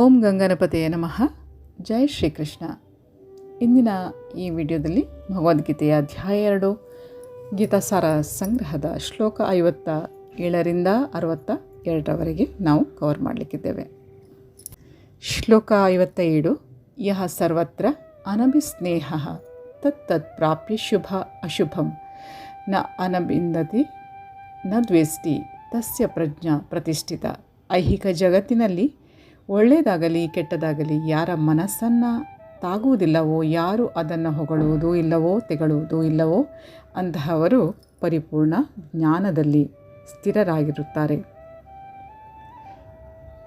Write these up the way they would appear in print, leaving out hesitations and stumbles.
ಓಂ ಗಂಗನಪತಿಯೇ ನಮಃ. ಜೈ ಶ್ರೀಕೃಷ್ಣ. ಇಂದಿನ ಈ ವಿಡಿಯೋದಲ್ಲಿ ಭಗವದ್ಗೀತೆಯ ಅಧ್ಯಾಯ 2 ಗೀತಾಸಾರ ಸಂಗ್ರಹದ ಶ್ಲೋಕ 57ರಿಂದ 62ರವರೆಗೆ ನಾವು ಕವರ್ ಮಾಡಲಿಕ್ಕಿದ್ದೇವೆ. ಶ್ಲೋಕ 57. ಯಹ ಸರ್ವತ್ರ ಅನಭಿಸ್ನೇಹ ತತ್ತತ್ ಪ್ರಾಪ್ಯ ಶುಭ ಅಶುಭಂ ನ ಅನಬಿಂದತಿ ನ ದ್ವೇಷ್ಟಿ ತಸ್ಯ ಪ್ರಜ್ಞಾ ಪ್ರತಿಷ್ಠಿತ. ಐಹಿಕ ಜಗತ್ತಿನಲ್ಲಿ ಒಳ್ಳೆಯದಾಗಲಿ ಕೆಟ್ಟದಾಗಲಿ ಯಾರ ಮನಸ್ಸನ್ನು ತಾಗುವುದಿಲ್ಲವೋ, ಯಾರು ಅದನ್ನು ಹೊಗಳುವುದೂ ಇಲ್ಲವೋ ತೆಗಳುವುದೂ ಇಲ್ಲವೋ ಅಂತಹವರು ಪರಿಪೂರ್ಣ ಜ್ಞಾನದಲ್ಲಿ ಸ್ಥಿರರಾಗಿರುತ್ತಾರೆ.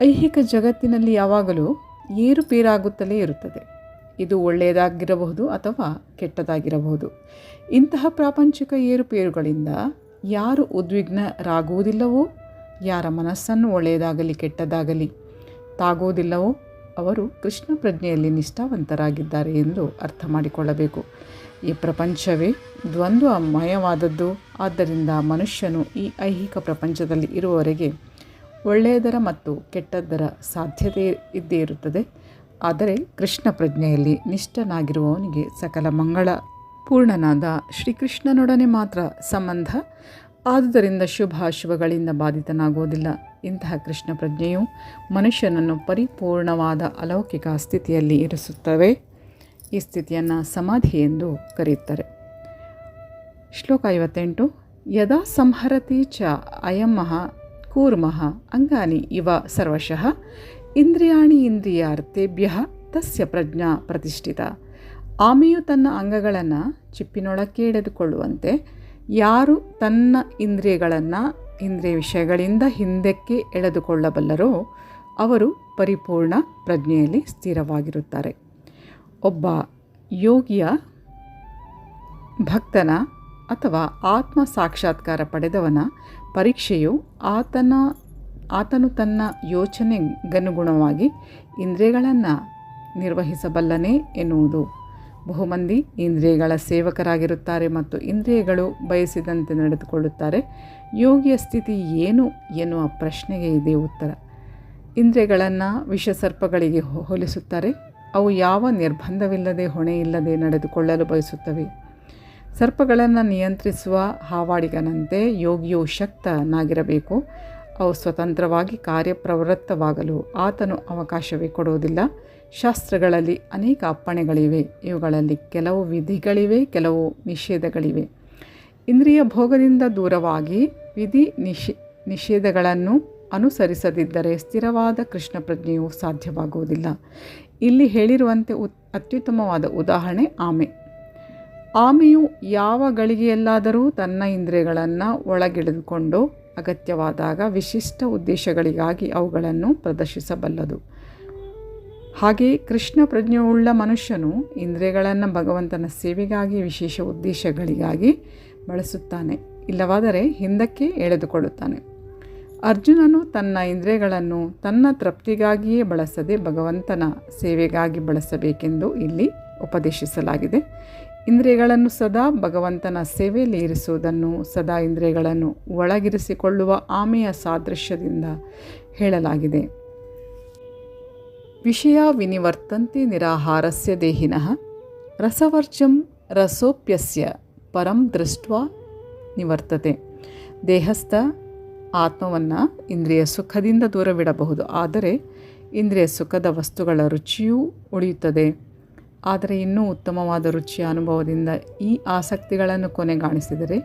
ಐಹಿಕ ಜಗತ್ತಿನಲ್ಲಿ ಯಾವಾಗಲೂ ಏರುಪೇರಾಗುತ್ತಲೇ ಇರುತ್ತದೆ. ಇದು ಒಳ್ಳೆಯದಾಗಿರಬಹುದು ಅಥವಾ ಕೆಟ್ಟದಾಗಿರಬಹುದು. ಇಂತಹ ಪ್ರಾಪಂಚಿಕ ಏರುಪೇರುಗಳಿಂದ ಯಾರು ಉದ್ವಿಗ್ನರಾಗುವುದಿಲ್ಲವೋ, ಯಾರ ಮನಸ್ಸನ್ನು ಒಳ್ಳೆಯದಾಗಲಿ ಕೆಟ್ಟದಾಗಲಿ ತಾಗುವುದಿಲ್ಲವೋ ಅವರು ಕೃಷ್ಣ ಪ್ರಜ್ಞೆಯಲ್ಲಿ ನಿಷ್ಠಾವಂತರಾಗಿದ್ದಾರೆ ಎಂದು ಅರ್ಥ ಮಾಡಿಕೊಳ್ಳಬೇಕು. ಈ ಪ್ರಪಂಚವೇ ದ್ವಂದ್ವಮಯವಾದದ್ದು. ಆದ್ದರಿಂದ ಮನುಷ್ಯನು ಈ ಐಹಿಕ ಪ್ರಪಂಚದಲ್ಲಿ ಇರುವವರೆಗೆ ಒಳ್ಳೆಯದರ ಮತ್ತು ಕೆಟ್ಟದ್ದರ ಸಾಧ್ಯತೆ ಇದ್ದೇ ಇರುತ್ತದೆ. ಆದರೆ ಕೃಷ್ಣ ಪ್ರಜ್ಞೆಯಲ್ಲಿ ನಿಷ್ಠನಾಗಿರುವವನಿಗೆ ಸಕಲ ಮಂಗಳ ಪೂರ್ಣನಾದ ಶ್ರೀಕೃಷ್ಣನೊಡನೆ ಮಾತ್ರ ಸಂಬಂಧ. ಆದುದರಿಂದ ಶುಭಾಶುಭಗಳಿಂದ ಬಾಧಿತನಾಗುವುದಿಲ್ಲ. ಇಂತಹ ಕೃಷ್ಣ ಪ್ರಜ್ಞೆಯು ಮನುಷ್ಯನನ್ನು ಪರಿಪೂರ್ಣವಾದ ಅಲೌಕಿಕ ಸ್ಥಿತಿಯಲ್ಲಿ ಇರಿಸುತ್ತವೆ. ಈ ಸ್ಥಿತಿಯನ್ನು ಸಮಾಧಿ ಎಂದು ಕರೆಯುತ್ತಾರೆ. ಶ್ಲೋಕ 58. ಯದಾ ಸಂಹರತಿ ಚ ಅಯಮಃ ಕೂರ್ಮಃ ಅಂಗಾನಿ ಇವ ಸರ್ವಶಃ ಇಂದ್ರಿಯಾಣಿ ಇಂದ್ರಿಯಾರ್ಥೇಭ್ಯಃ ತಸ್ಯ ಪ್ರಜ್ಞಾ ಪ್ರತಿಷ್ಠಿತ. ಆಮೆಯು ತನ್ನ ಅಂಗಗಳನ್ನು ಚಿಪ್ಪಿನೊಳಕ್ಕೆ ಎಳೆದುಕೊಳ್ಳುವಂತೆ ಯಾರು ತನ್ನ ಇಂದ್ರಿಯ ವಿಷಯಗಳಿಂದ ಹಿಂದಕ್ಕೆ ಎಳೆದುಕೊಳ್ಳಬಲ್ಲರೋ ಅವರು ಪರಿಪೂರ್ಣ ಪ್ರಜ್ಞೆಯಲ್ಲಿ ಸ್ಥಿರವಾಗಿರುತ್ತಾರೆ. ಒಬ್ಬ ಯೋಗಿಯ ಭಕ್ತನ ಅಥವಾ ಆತ್ಮ ಸಾಕ್ಷಾತ್ಕಾರ ಪಡೆದವನ ಪರೀಕ್ಷೆಯು ಆತನು ತನ್ನ ಯೋಚನೆಗನುಗುಣವಾಗಿ ಇಂದ್ರಿಯಗಳನ್ನು ನಿರ್ವಹಿಸಬಲ್ಲನೇ ಎನ್ನುವುದು. ಬಹುಮಂದಿ ಇಂದ್ರಿಯಗಳ ಸೇವಕರಾಗಿರುತ್ತಾರೆ ಮತ್ತು ಇಂದ್ರಿಯಗಳು ಬಯಸಿದಂತೆ ನಡೆದುಕೊಳ್ಳುತ್ತಾರೆ. ಯೋಗಿಯ ಸ್ಥಿತಿ ಏನು ಎನ್ನುವ ಪ್ರಶ್ನೆಗೆ ಇದೇ ಉತ್ತರ. ಇಂದ್ರಿಯಗಳನ್ನು ವಿಷಸರ್ಪಗಳಿಗೆ ಹೋಲಿಸುತ್ತಾರೆ. ಅವು ಯಾವ ನಿರ್ಬಂಧವಿಲ್ಲದೆ ಹೊಣೆಯಿಲ್ಲದೆ ನಡೆದುಕೊಳ್ಳಲು ಬಯಸುತ್ತವೆ. ಸರ್ಪಗಳನ್ನು ನಿಯಂತ್ರಿಸುವ ಹಾವಾಡಿಗನಂತೆ ಯೋಗಿಯು ಶಕ್ತನಾಗಿರಬೇಕು. ಅವು ಸ್ವತಂತ್ರವಾಗಿ ಕಾರ್ಯಪ್ರವೃತ್ತವಾಗಲು ಆತನು ಅವಕಾಶವೇ ಕೊಡುವುದಿಲ್ಲ. ಶಾಸ್ತ್ರಗಳಲ್ಲಿ ಅನೇಕ ಅಪ್ಪಣೆಗಳಿವೆ. ಇವುಗಳಲ್ಲಿ ಕೆಲವು ವಿಧಿಗಳಿವೆ, ಕೆಲವು ನಿಷೇಧಗಳಿವೆ. ಇಂದ್ರಿಯ ಭೋಗದಿಂದ ದೂರವಾಗಿ ವಿಧಿ ನಿಷೇಧಗಳನ್ನು ಅನುಸರಿಸದಿದ್ದರೆ ಸ್ಥಿರವಾದ ಕೃಷ್ಣ ಪ್ರಜ್ಞೆಯು ಸಾಧ್ಯವಾಗುವುದಿಲ್ಲ. ಇಲ್ಲಿ ಹೇಳಿರುವಂತೆ ಅತ್ಯುತ್ತಮವಾದ ಉದಾಹರಣೆ ಆಮೆ. ಆಮೆಯು ಯಾವ ಗಳಿಗೆಯಲ್ಲಾದರೂ ತನ್ನ ಇಂದ್ರಿಯಗಳನ್ನು ಒಳಗೆಳೆದುಕೊಂಡು ಅಗತ್ಯವಾದಾಗ ವಿಶಿಷ್ಟ ಉದ್ದೇಶಗಳಿಗಾಗಿ ಅವುಗಳನ್ನು ಪ್ರದರ್ಶಿಸಬಲ್ಲದು. ಹಾಗೆಯೇ ಕೃಷ್ಣ ಪ್ರಜ್ಞೆಯುಳ್ಳ ಮನುಷ್ಯನು ಇಂದ್ರಿಯಗಳನ್ನು ಭಗವಂತನ ಸೇವೆಗಾಗಿ ವಿಶೇಷ ಉದ್ದೇಶಗಳಿಗಾಗಿ ಬಳಸುತ್ತಾನೆ. ಇಲ್ಲವಾದರೆ ಹಿಂದಕ್ಕೆ ಎಳೆದುಕೊಳ್ಳುತ್ತಾನೆ. ಅರ್ಜುನನು ತನ್ನ ಇಂದ್ರಿಯಗಳನ್ನು ತನ್ನ ತೃಪ್ತಿಗಾಗಿಯೇ ಬಳಸದೆ ಭಗವಂತನ ಸೇವೆಗಾಗಿ ಬಳಸಬೇಕೆಂದು ಇಲ್ಲಿ ಉಪದೇಶಿಸಲಾಗಿದೆ. ಇಂದ್ರಿಯಗಳನ್ನು ಸದಾ ಭಗವಂತನ ಸೇವೆಯಲ್ಲಿ ಇರಿಸುವುದನ್ನು ಸದಾ ಇಂದ್ರಿಯಗಳನ್ನು ಒಳಗಿರಿಸಿಕೊಳ್ಳುವ ಆಮೆಯ ಸಾದೃಶ್ಯದಿಂದ ಹೇಳಲಾಗಿದೆ. ವಿಷಯ ವಿನಿವರ್ತಂತೆ ನಿರಾಹಾರಸ್ಯ ದೇಹಿನಃ ರಸವರ್ಜಂ ರಸೋಪ್ಯಸ್ಯ ಪರಂ ದೃಷ್ಟ್ವಾ ನಿವರ್ತತೆ. ದೇಹಸ್ಥ ಆತ್ಮವನ್ನು ಇಂದ್ರಿಯ ಸುಖದಿಂದ ದೂರವಿಡಬಹುದು, ಆದರೆ ಇಂದ್ರಿಯ ಸುಖದ ವಸ್ತುಗಳ ರುಚಿಯೂ ಉಳಿಯುತ್ತದೆ. ಆದರೆ ಇನ್ನೂ ಉತ್ತಮವಾದ ರುಚಿಯ ಅನುಭವದಿಂದ ಈ ಆಸಕ್ತಿಗಳನ್ನು ಕೊನೆಗಾಣಿಸಿದರೆ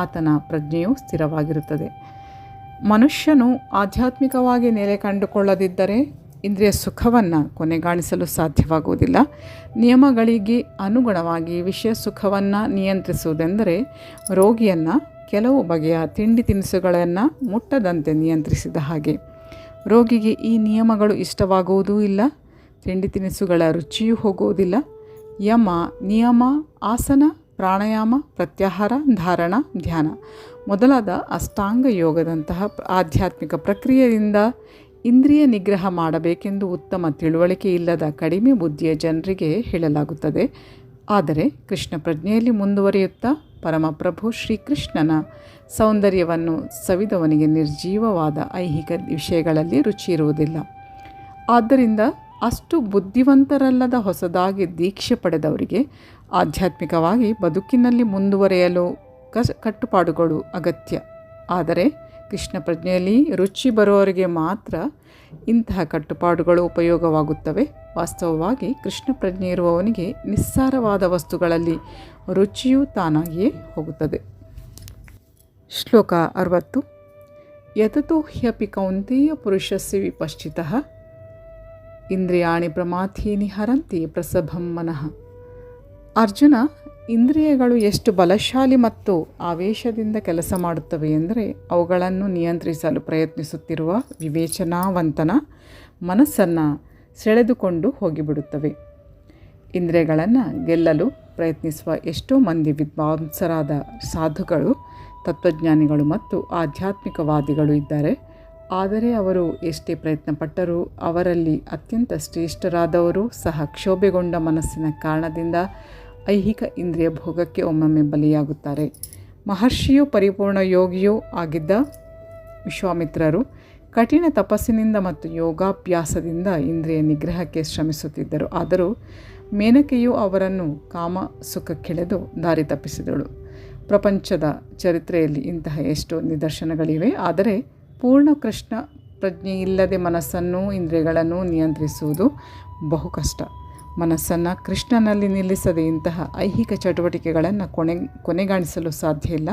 ಆತನ ಪ್ರಜ್ಞೆಯು ಸ್ಥಿರವಾಗಿರುತ್ತದೆ. ಮನುಷ್ಯನು ಆಧ್ಯಾತ್ಮಿಕವಾಗಿ ನೆಲೆ ಕಂಡುಕೊಳ್ಳದಿದ್ದರೆ ಇಂದ್ರಿಯ ಸುಖವನ್ನು ಕೊನೆಗಾಣಿಸಲು ಸಾಧ್ಯವಾಗುವುದಿಲ್ಲ. ನಿಯಮಗಳಿಗೆ ಅನುಗುಣವಾಗಿ ವಿಷಯ ಸುಖವನ್ನು ನಿಯಂತ್ರಿಸುವುದೆಂದರೆ ರೋಗಿಯನ್ನು ಕೆಲವು ಬಗೆಯ ತಿಂಡಿ ತಿನಿಸುಗಳನ್ನು ಮುಟ್ಟದಂತೆ ನಿಯಂತ್ರಿಸಿದ ಹಾಗೆ. ರೋಗಿಗೆ ಈ ನಿಯಮಗಳು ಇಷ್ಟವಾಗುವುದೂ ಇಲ್ಲ, ತಿಂಡಿ ತಿನಿಸುಗಳ ರುಚಿಯೂ ಹೋಗುವುದಿಲ್ಲ. ಯಮ, ನಿಯಮ, ಆಸನ, ಪ್ರಾಣಾಯಾಮ, ಪ್ರತ್ಯಾಹಾರ, ಧಾರಣ, ಧ್ಯಾನ ಮೊದಲಾದ ಅಷ್ಟಾಂಗ ಯೋಗದಂತಹ ಆಧ್ಯಾತ್ಮಿಕ ಪ್ರಕ್ರಿಯೆಯಿಂದ ಇಂದ್ರಿಯ ನಿಗ್ರಹ ಮಾಡಬೇಕೆಂದು ಉತ್ತಮ ತಿಳುವಳಿಕೆ ಇಲ್ಲದ ಕಡಿಮೆ ಬುದ್ಧಿಯ ಜನರಿಗೆ ಹೇಳಲಾಗುತ್ತದೆ. ಆದರೆ ಕೃಷ್ಣ ಪ್ರಜ್ಞೆಯಲ್ಲಿ ಮುಂದುವರಿಯುತ್ತಾ ಪರಮಪ್ರಭು ಶ್ರೀಕೃಷ್ಣನ ಸೌಂದರ್ಯವನ್ನು ಸವಿದವನಿಗೆ ನಿರ್ಜೀವವಾದ ಐಹಿಕ ವಿಷಯಗಳಲ್ಲಿ ರುಚಿ ಇರುವುದಿಲ್ಲ. ಆದ್ದರಿಂದ ಅಷ್ಟು ಬುದ್ಧಿವಂತರಲ್ಲದ ಹೊಸದಾಗಿ ದೀಕ್ಷೆ ಪಡೆದವರಿಗೆ ಆಧ್ಯಾತ್ಮಿಕವಾಗಿ ಬದುಕಿನಲ್ಲಿ ಮುಂದುವರಿಯಲು ಕಟ್ಟುಪಾಡುಗಳು ಅಗತ್ಯ. ಆದರೆ ಕೃಷ್ಣ ಪ್ರಜ್ಞೆಯಲ್ಲಿ ರುಚಿ ಬರುವವರಿಗೆ ಮಾತ್ರ ಇಂತಹ ಕಟ್ಟುಪಾಡುಗಳು ಉಪಯೋಗವಾಗುತ್ತವೆ. ವಾಸ್ತವವಾಗಿ ಕೃಷ್ಣ ಪ್ರಜ್ಞೆ ಇರುವವನಿಗೆ ನಿಸ್ಸಾರವಾದ ವಸ್ತುಗಳಲ್ಲಿ ರುಚಿಯೂ ತಾನಾಗಿಯೇ ಹೋಗುತ್ತದೆ. ಶ್ಲೋಕ 60. ಯತತೋ ಹ್ಯಪಿ ಕೌಂತೆಯ ಪುರುಷಸ್ಯ ವಿಪಶ್ಚಿತಃ ಇಂದ್ರಿಯಾಣಿ ಪ್ರಮಾಥೀನಿ ಹರಂತಿ ಪ್ರಸಭಂ ಮನಃ. ಅರ್ಜುನ, ಇಂದ್ರಿಯಗಳು ಎಷ್ಟು ಬಲಶಾಲಿ ಮತ್ತು ಆವೇಶದಿಂದ ಕೆಲಸ ಮಾಡುತ್ತವೆ ಎಂದರೆ ಅವುಗಳನ್ನು ನಿಯಂತ್ರಿಸಲು ಪ್ರಯತ್ನಿಸುತ್ತಿರುವ ವಿವೇಚನಾವಂತನ ಮನಸ್ಸನ್ನು ಸೆಳೆದುಕೊಂಡು ಹೋಗಿಬಿಡುತ್ತವೆ. ಇಂದ್ರಿಯಗಳನ್ನು ಗೆಲ್ಲಲು ಪ್ರಯತ್ನಿಸುವ ಎಷ್ಟೋ ಮಂದಿ ವಿದ್ವಾಂಸರಾದ ಸಾಧುಗಳು, ತತ್ವಜ್ಞಾನಿಗಳು ಮತ್ತು ಆಧ್ಯಾತ್ಮಿಕವಾದಿಗಳು ಇದ್ದಾರೆ. ಆದರೆ ಅವರು ಎಷ್ಟೇ ಪ್ರಯತ್ನಪಟ್ಟರೂ ಅವರಲ್ಲಿ ಅತ್ಯಂತ ಶ್ರೇಷ್ಠರಾದವರು ಸಹ ಕ್ಷೋಭೆಗೊಂಡ ಮನಸ್ಸಿನ ಕಾರಣದಿಂದ ಐಹಿಕ ಇಂದ್ರಿಯ ಭೋಗಕ್ಕೆ ಒಮ್ಮೊಮ್ಮೆ ಬಲಿಯಾಗುತ್ತಾರೆ. ಮಹರ್ಷಿಯೂ ಪರಿಪೂರ್ಣ ಯೋಗಿಯೂ ಆಗಿದ್ದ ವಿಶ್ವಾಮಿತ್ರರು ಕಠಿಣ ತಪಸ್ಸಿನಿಂದ ಮತ್ತು ಯೋಗಾಭ್ಯಾಸದಿಂದ ಇಂದ್ರಿಯ ನಿಗ್ರಹಕ್ಕೆ ಶ್ರಮಿಸುತ್ತಿದ್ದರು. ಆದರೂ ಮೇನಕೆಯು ಅವರನ್ನು ಕಾಮ ಸುಖಕ್ಕೆಳೆದು ದಾರಿ ತಪ್ಪಿಸಿದಳು. ಪ್ರಪಂಚದ ಚರಿತ್ರೆಯಲ್ಲಿ ಇಂತಹ ಎಷ್ಟೋ ನಿದರ್ಶನಗಳಿವೆ. ಆದರೆ ಪೂರ್ಣ ಕೃಷ್ಣ ಪ್ರಜ್ಞೆಯಿಲ್ಲದೆ ಮನಸ್ಸನ್ನು, ಇಂದ್ರಿಯಗಳನ್ನು ನಿಯಂತ್ರಿಸುವುದು ಬಹು ಕಷ್ಟ. ಮನಸ್ಸನ್ನು ಕೃಷ್ಣನಲ್ಲಿ ನಿಲ್ಲಿಸದೆ ಇಂತಹ ಐಹಿಕ ಚಟುವಟಿಕೆಗಳನ್ನು ಕೊನೆಗಾಣಿಸಲು ಸಾಧ್ಯ ಇಲ್ಲ.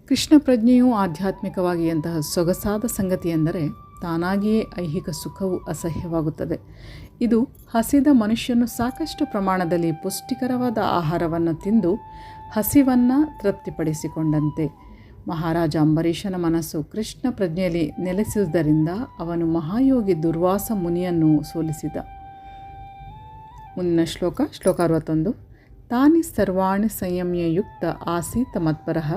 ಕೃಷ್ಣ ಪ್ರಜ್ಞೆಯು ಆಧ್ಯಾತ್ಮಿಕವಾಗಿ ಅಂತಹ ಸೊಗಸಾದ ಸಂಗತಿ ಎಂದರೆ ತಾನಾಗಿಯೇ ಐಹಿಕ ಸುಖವು ಅಸಹ್ಯವಾಗುತ್ತದೆ. ಇದು ಹಸಿದ ಮನುಷ್ಯನು ಸಾಕಷ್ಟು ಪ್ರಮಾಣದಲ್ಲಿ ಪುಷ್ಟಿಕರವಾದ ಆಹಾರವನ್ನು ತಿಂದು ಹಸಿವನ್ನು ತೃಪ್ತಿಪಡಿಸಿಕೊಂಡಂತೆ. ಮಹಾರಾಜ ಅಂಬರೀಷನ ಮನಸ್ಸು ಕೃಷ್ಣ ಪ್ರಜ್ಞೆಯಲ್ಲಿ ನೆಲೆಸಿದುದರಿಂದ ಅವನು ಮಹಾಯೋಗಿ ದುರ್ವಾಸ ಮುನಿಯನ್ನು ಸೋಲಿಸಿದ. ಮುಂದಿನ ಶ್ಲೋಕ 61. ತಾನಿ ಸರ್ವಾಣಿ ಸಂಯಮ್ಯ ಯುಕ್ತ ಆಸೀತ ಮತ್ಪರಃ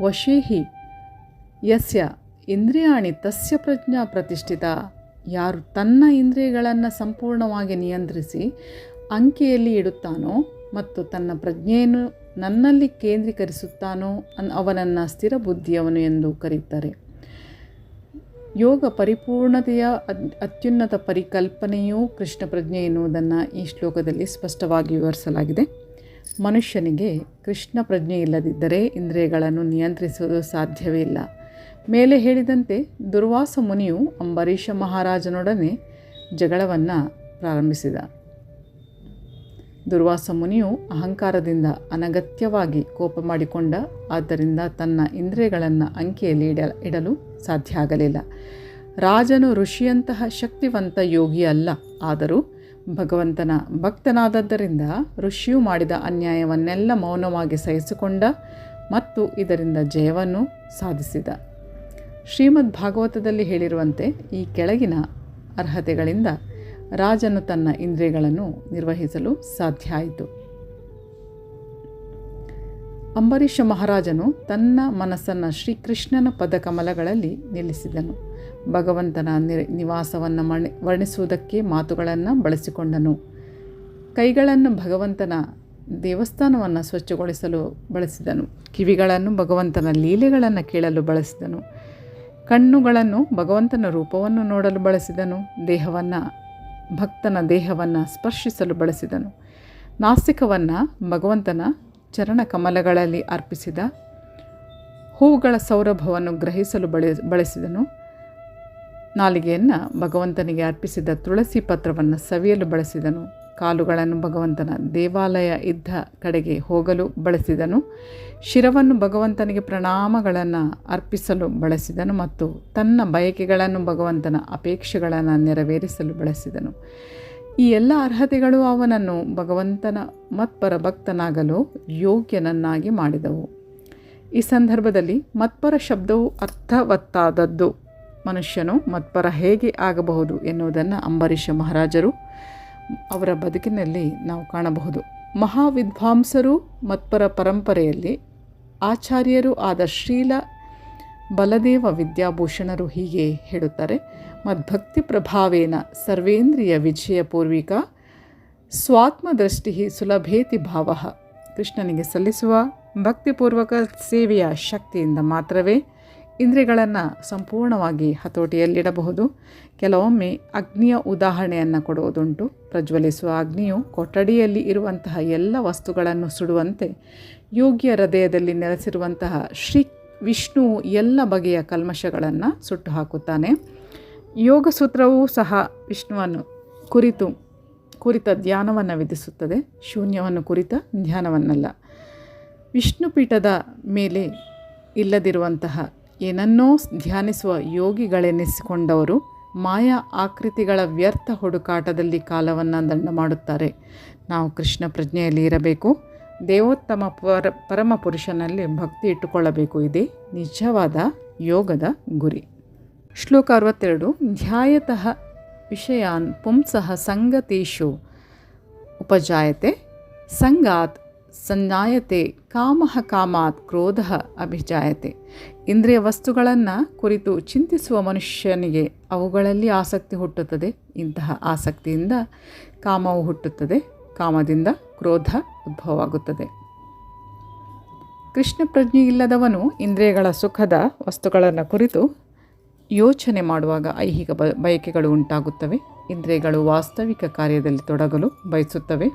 ವಶೇಹಿ ಯಸ್ಯ ಇಂದ್ರಿಯಾಣಿ ತಸ್ಯ ಪ್ರಜ್ಞಾ ಪ್ರತಿಷ್ಠಿತ. ಯಾರು ತನ್ನ ಇಂದ್ರಿಯಗಳನ್ನು ಸಂಪೂರ್ಣವಾಗಿ ನಿಯಂತ್ರಿಸಿ ಅಂಕೆಯಲ್ಲಿ ಇಡುತ್ತಾನೋ ಮತ್ತು ತನ್ನ ಪ್ರಜ್ಞೆಯನ್ನು ನನ್ನಲ್ಲಿ ಕೇಂದ್ರೀಕರಿಸುತ್ತಾನೋ ಅವನನ್ನು ಸ್ಥಿರ ಬುದ್ಧಿಯವನು ಎಂದು ಕರೆಯುತ್ತಾರೆ. ಯೋಗ ಪರಿಪೂರ್ಣತೆಯ ಅತ್ಯುನ್ನತ ಪರಿಕಲ್ಪನೆಯೂ ಕೃಷ್ಣ ಪ್ರಜ್ಞೆ ಎನ್ನುವುದನ್ನು ಈ ಶ್ಲೋಕದಲ್ಲಿ ಸ್ಪಷ್ಟವಾಗಿ ವಿವರಿಸಲಾಗಿದೆ. ಮನುಷ್ಯನಿಗೆ ಕೃಷ್ಣ ಪ್ರಜ್ಞೆ ಇಲ್ಲದಿದ್ದರೆ ಇಂದ್ರಿಯಗಳನ್ನು ನಿಯಂತ್ರಿಸುವುದು ಸಾಧ್ಯವೇ ಇಲ್ಲ. ಮೇಲೆ ಹೇಳಿದಂತೆ ದುರ್ವಾಸ ಮುನಿಯು ಅಂಬರೀಷ ಮಹಾರಾಜನೊಡನೆ ಜಗಳವನ್ನು ಪ್ರಾರಂಭಿಸಿದ. ದುರ್ವಾಸ ಮುನಿಯು ಅಹಂಕಾರದಿಂದ ಅನಗತ್ಯವಾಗಿ ಕೋಪ ಮಾಡಿಕೊಂಡ. ಆದ್ದರಿಂದ ತನ್ನ ಇಂದ್ರಿಯಗಳನ್ನು ಅಂಕೆಯಲ್ಲಿ ಇಡಲು ಸಾಧ್ಯ ಆಗಲಿಲ್ಲ. ರಾಜನು ಋಷಿಯಂತಹ ಶಕ್ತಿವಂತ ಯೋಗಿ ಅಲ್ಲ. ಆದರೂ ಭಗವಂತನ ಭಕ್ತನಾದದ್ದರಿಂದ ಋಷಿಯು ಮಾಡಿದ ಅನ್ಯಾಯವನ್ನೆಲ್ಲ ಮೌನವಾಗಿ ಸಹಿಸಿಕೊಂಡ ಮತ್ತು ಇದರಿಂದ ಜಯವನ್ನು ಸಾಧಿಸಿದ. ಶ್ರೀಮದ್ ಭಾಗವತದಲ್ಲಿ ಹೇಳಿರುವಂತೆ ಈ ಕೆಳಗಿನ ಅರ್ಹತೆಗಳಿಂದ ರಾಜನು ತನ್ನ ಇಂದ್ರಿಯಗಳನ್ನು ನಿರ್ವಹಿಸಲು ಸಾಧ್ಯ ಆಯಿತು. ಅಂಬರೀಷ ಮಹಾರಾಜನು ತನ್ನ ಮನಸ್ಸನ್ನು ಶ್ರೀಕೃಷ್ಣನ ಪದಕಮಲಗಳಲ್ಲಿ ನಿಲ್ಲಿಸಿದನು. ಭಗವಂತನ ನಿವಾಸವನ್ನು ವರ್ಣಿಸುವುದಕ್ಕೆ ಮಾತುಗಳನ್ನು ಬಳಸಿಕೊಂಡನು. ಕೈಗಳನ್ನು ಭಗವಂತನ ದೇವಸ್ಥಾನವನ್ನು ಸ್ವಚ್ಛಗೊಳಿಸಲು ಬಳಸಿದನು. ಕಿವಿಗಳನ್ನು ಭಗವಂತನ ಲೀಲೆಗಳನ್ನು ಕೇಳಲು ಬಳಸಿದನು. ಕಣ್ಣುಗಳನ್ನು ಭಗವಂತನ ರೂಪವನ್ನು ನೋಡಲು ಬಳಸಿದನು. ಭಕ್ತನ ದೇಹವನ್ನು ಸ್ಪರ್ಶಿಸಲು ಬಳಸಿದನು. ನಾಸಿಕವನ್ನು ಭಗವಂತನ ಚರಣ ಕಮಲಗಳಲ್ಲಿ ಅರ್ಪಿಸಿದ. ಹೂವುಗಳ ಸೌರಭವನ್ನು ಗ್ರಹಿಸಲು ಬಳಸಿದನು. ನಾಲಿಗೆಯನ್ನು ಭಗವಂತನಿಗೆ ಅರ್ಪಿಸಿದ ತುಳಸಿ ಪತ್ರವನ್ನು ಸವಿಯಲು ಬಳಸಿದನು. ಕಾಲುಗಳನ್ನು ಭಗವಂತನ ದೇವಾಲಯ ಇದ್ದ ಕಡೆಗೆ ಹೋಗಲು ಬಳಸಿದನು. ಶಿರವನ್ನು ಭಗವಂತನಿಗೆ ಪ್ರಣಾಮಗಳನ್ನು ಅರ್ಪಿಸಲು ಬಳಸಿದನು ಮತ್ತು ತನ್ನ ಬಯಕೆಗಳನ್ನು ಭಗವಂತನ ಅಪೇಕ್ಷೆಗಳನ್ನು ನೆರವೇರಿಸಲು ಬಳಸಿದನು. ಈ ಎಲ್ಲ ಅರ್ಹತೆಗಳು ಅವನನ್ನು ಭಗವಂತನ ಮತ್ಪರ ಭಕ್ತನಾಗಲು ಯೋಗ್ಯನನ್ನಾಗಿ ಮಾಡಿದವು. ಈ ಸಂದರ್ಭದಲ್ಲಿ ಮತ್ಪರ ಶಬ್ದವು ಅರ್ಥವತ್ತಾದದ್ದು. ಮನುಷ್ಯನು ಮತ್ಪರ ಹೇಗೆ ಆಗಬಹುದು ಎನ್ನುವುದನ್ನು ಅಂಬರೀಷ ಮಹಾರಾಜರು ಅವರ ಬದುಕಿನಲ್ಲಿ ನಾವು ಕಾಣಬಹುದು. ಮಹಾವಿದ್ವಾಂಸರು ಮತ್ಪರ ಪರಂಪರೆಯಲ್ಲಿ ಆಚಾರ್ಯರು ಆದ ಶ್ರೀಲ ಬಲದೇವ ವಿದ್ಯಾಭೂಷಣರು ಹೀಗೆ ಹೇಳುತ್ತಾರೆ. ಮದ್ಭಕ್ತಿ ಪ್ರಭಾವೇನ ಸರ್ವೇಂದ್ರಿಯ ವಿಜಯ ಪೂರ್ವಿಕ ಸ್ವಾತ್ಮದೃಷ್ಟಿ ಸುಲಭೇತಿ ಭಾವ. ಕೃಷ್ಣನಿಗೆ ಸಲ್ಲಿಸುವ ಭಕ್ತಿಪೂರ್ವಕ ಸೇವೆಯ ಶಕ್ತಿಯಿಂದ ಮಾತ್ರವೇ ಇಂದ್ರಿಯಗಳನ್ನು ಸಂಪೂರ್ಣವಾಗಿ ಹತೋಟಿಯಲ್ಲಿಡಬಹುದು. ಕೆಲವೊಮ್ಮೆ ಅಗ್ನಿಯ ಉದಾಹರಣೆಯನ್ನು ಕೊಡುವುದುಂಟು. ಪ್ರಜ್ವಲಿಸುವ ಅಗ್ನಿಯು ಕೊಠಡಿಯಲ್ಲಿ ಇರುವಂತಹ ಎಲ್ಲ ವಸ್ತುಗಳನ್ನು ಸುಡುವಂತೆ ಯೋಗಿಯ ಹೃದಯದಲ್ಲಿ ನೆಲೆಸಿರುವಂತಹ ಶ್ರೀ ವಿಷ್ಣುವು ಎಲ್ಲ ಬಗೆಯ ಕಲ್ಮಶಗಳನ್ನು ಸುಟ್ಟು ಹಾಕುತ್ತಾನೆ. ಯೋಗ ಸೂತ್ರವೂ ಸಹ ವಿಷ್ಣುವನ್ನು ಕುರಿತ ಧ್ಯಾನವನ್ನು ವಿಧಿಸುತ್ತದೆ, ಶೂನ್ಯವನ್ನು ಕುರಿತ ಧ್ಯಾನವನ್ನಲ್ಲ. ವಿಷ್ಣು ಪೀಠದ ಮೇಲೆ ಇಲ್ಲದಿರುವಂತಹ ಏನನ್ನೋ ಧ್ಯಾನಿಸುವ ಯೋಗಿಗಳೆನಿಸಿಕೊಂಡವರು ಮಾಯಾ ಆಕೃತಿಗಳ ವ್ಯರ್ಥ ಹುಡುಕಾಟದಲ್ಲಿ ಕಾಲವನ್ನು ದಂಡ ಮಾಡುತ್ತಾರೆ. ನಾವು ಕೃಷ್ಣ ಪ್ರಜ್ಞೆಯಲ್ಲಿ ಇರಬೇಕು, ದೇವೋತ್ತಮ ಪರಮ ಪುರುಷನಲ್ಲಿ ಭಕ್ತಿ ಇಟ್ಟುಕೊಳ್ಳಬೇಕು. ಇದೇ ನಿಜವಾದ ಯೋಗದ ಗುರಿ. ಶ್ಲೋಕ 62. ಧ್ಯಾಯತಃ ವಿಷಯಾನ್ ಪುಂಸಃ ಸಂಗತೇಷು ಉಪಜಾಯತೆ ಸಂಗಾತ್ ಸಂಜಾಯತೆ ಕಾಮಃ ಕಾಮಾತ್ ಕ್ರೋಧಃ ಅಭಿಜಾಯತೆ. ಇಂದ್ರಿಯ ವಸ್ತುಗಳನ್ನು ಕುರಿತು ಚಿಂತಿಸುವ ಮನುಷ್ಯನಿಗೆ ಅವುಗಳಲ್ಲಿ ಆಸಕ್ತಿ ಹುಟ್ಟುತ್ತದೆ. ಇಂತಹ ಆಸಕ್ತಿಯಿಂದ ಕಾಮವು ಹುಟ್ಟುತ್ತದೆ, ಕಾಮದಿಂದ ಕ್ರೋಧ ಉದ್ಭವವಾಗುತ್ತದೆ. ಕೃಷ್ಣ ಪ್ರಜ್ಞೆ ಇಲ್ಲದವನು ಇಂದ್ರಿಯಗಳ ಸುಖದ ವಸ್ತುಗಳನ್ನು ಕುರಿತು ಯೋಚನೆ ಮಾಡುವಾಗ ಐಹಿಕ ಬಯಕೆಗಳು ಉಂಟಾಗುತ್ತವೆ. ಇಂದ್ರಿಯಗಳು ವಾಸ್ತವಿಕ ಕಾರ್ಯದಲ್ಲಿ ತೊಡಗಲು ಬಯಸುತ್ತವೆ.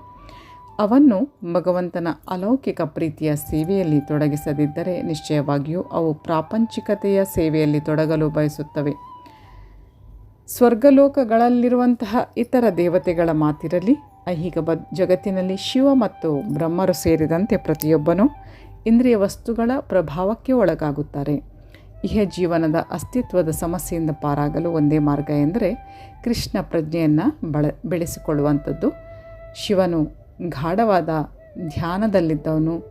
ಅವನ್ನು ಭಗವಂತನ ಅಲೌಕಿಕ ಪ್ರೀತಿಯ ಸೇವೆಯಲ್ಲಿ ತೊಡಗಿಸದಿದ್ದರೆ ನಿಶ್ಚಯವಾಗಿಯೂ ಅವು ಪ್ರಾಪಂಚಿಕತೆಯ ಸೇವೆಯಲ್ಲಿ ತೊಡಗಲು ಬಯಸುತ್ತವೆ. ಸ್ವರ್ಗಲೋಕಗಳಲ್ಲಿರುವಂತಹ ಇತರ ದೇವತೆಗಳ ಮಾತಿರಲಿ, ಐಹಿಕ ಜಗತ್ತಿನಲ್ಲಿ ಶಿವ ಮತ್ತು ಬ್ರಹ್ಮರು ಸೇರಿದಂತೆ ಪ್ರತಿಯೊಬ್ಬನೂ ಇಂದ್ರಿಯ ವಸ್ತುಗಳ ಪ್ರಭಾವಕ್ಕೆ ಒಳಗಾಗುತ್ತಾರೆ. ಇಹ ಜೀವನದ ಅಸ್ತಿತ್ವದ ಸಮಸ್ಯೆಯಿಂದ ಪಾರಾಗಲು ಒಂದೇ ಮಾರ್ಗ ಎಂದರೆ ಕೃಷ್ಣ ಪ್ರಜ್ಞೆಯನ್ನು ಬೆಳೆಸಿಕೊಳ್ಳುವಂಥದ್ದು. ಶಿವನು ಗಾಢವಾದ ಧ್ಯಾನದಲ್ಲಿದ್ದವನು,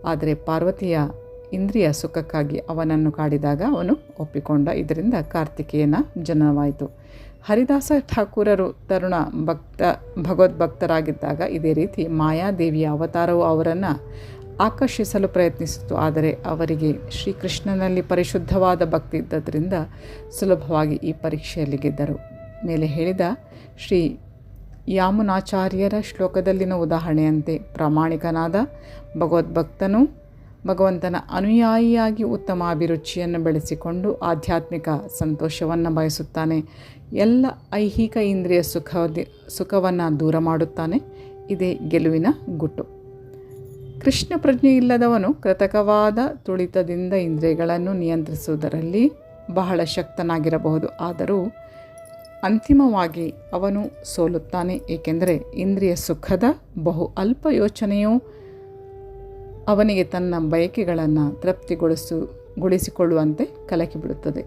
ಆದರೆ ಪಾರ್ವತಿಯ ಇಂದ್ರಿಯ ಸುಖಕ್ಕಾಗಿ ಅವನನ್ನು ಕಾಡಿದಾಗ ಅವನು ಒಪ್ಪಿಕೊಂಡ. ಇದರಿಂದ ಕಾರ್ತಿಕೇಯನ ಜನನವಾಯಿತು. ಹರಿದಾಸ ಠಾಕೂರರು ತರುಣ ಭಗವದ್ಭಕ್ತರಾಗಿದ್ದಾಗ ಇದೇ ರೀತಿ ಮಾಯಾದೇವಿಯ ಅವತಾರವು ಅವರನ್ನು ಆಕರ್ಷಿಸಲು ಪ್ರಯತ್ನಿಸಿತು. ಆದರೆ ಅವರಿಗೆ ಶ್ರೀಕೃಷ್ಣನಲ್ಲಿ ಪರಿಶುದ್ಧವಾದ ಭಕ್ತಿ ಇದ್ದದರಿಂದ ಸುಲಭವಾಗಿ ಈ ಪರೀಕ್ಷೆಯಲ್ಲಿ ಗೆದ್ದರು. ಮೇಲೆ ಹೇಳಿದ ಶ್ರೀ ಯಾಮುನಾಚಾರ್ಯರ ಶ್ಲೋಕದಲ್ಲಿನ ಉದಾಹರಣೆಯಂತೆ ಪ್ರಾಮಾಣಿಕನಾದ ಭಗವದ್ಭಕ್ತನು ಭಗವಂತನ ಅನುಯಾಯಿಯಾಗಿ ಉತ್ತಮ ಅಭಿರುಚಿಯನ್ನು ಬೆಳೆಸಿಕೊಂಡು ಆಧ್ಯಾತ್ಮಿಕ ಸಂತೋಷವನ್ನು ಬಯಸುತ್ತಾನೆ. ಎಲ್ಲ ಐಹಿಕ ಇಂದ್ರಿಯ ಸುಖವನ್ನು ದೂರ ಮಾಡುತ್ತಾನೆ. ಇದೇ ಗೆಲುವಿನ ಗುಟ್ಟು. ಕೃಷ್ಣ ಪ್ರಜ್ಞೆ ಇಲ್ಲದವನು ಕೃತಕವಾದ ತುಳಿತದಿಂದ ಇಂದ್ರಿಯಗಳನ್ನು ನಿಯಂತ್ರಿಸುವುದರಲ್ಲಿ ಬಹಳ ಶಕ್ತನಾಗಿರಬಹುದು. ಆದರೂ ಅಂತಿಮವಾಗಿ ಅವನು ಸೋಲುತ್ತಾನೆ, ಏಕೆಂದರೆ ಇಂದ್ರಿಯ ಸುಖದ ಬಹು ಅಲ್ಪ ಯೋಚನೆಯು ಅವನಿಗೆ ತನ್ನ ಬಯಕೆಗಳನ್ನು ತೃಪ್ತಿಗೊಳಿಸಿಕೊಳ್ಳುವಂತೆ ಕಲಕಿಬಿಡುತ್ತದೆ.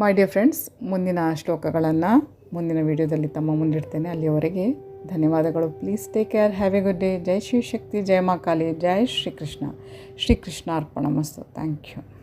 ಮೈ ಡಿಯರ್ ಫ್ರೆಂಡ್ಸ್, ಮುಂದಿನ ಶ್ಲೋಕಗಳನ್ನು ಮುಂದಿನ ವಿಡಿಯೋದಲ್ಲಿ ತಮ್ಮ ಮುಂದಿಡ್ತೇನೆ. ಅಲ್ಲಿಯವರೆಗೆ ಧನ್ಯವಾದಗಳು. Please take care. Have a good day. ಜೈ ಶಿವಶಕ್ತಿ, ಜಯ ಮಾ ಕಾಳಿ, ಜೈ ಶ್ರೀಕೃಷ್ಣ. ಶ್ರೀಕೃಷ್ಣ ಅರ್ಪಣಮಸ್ತು. Thank you.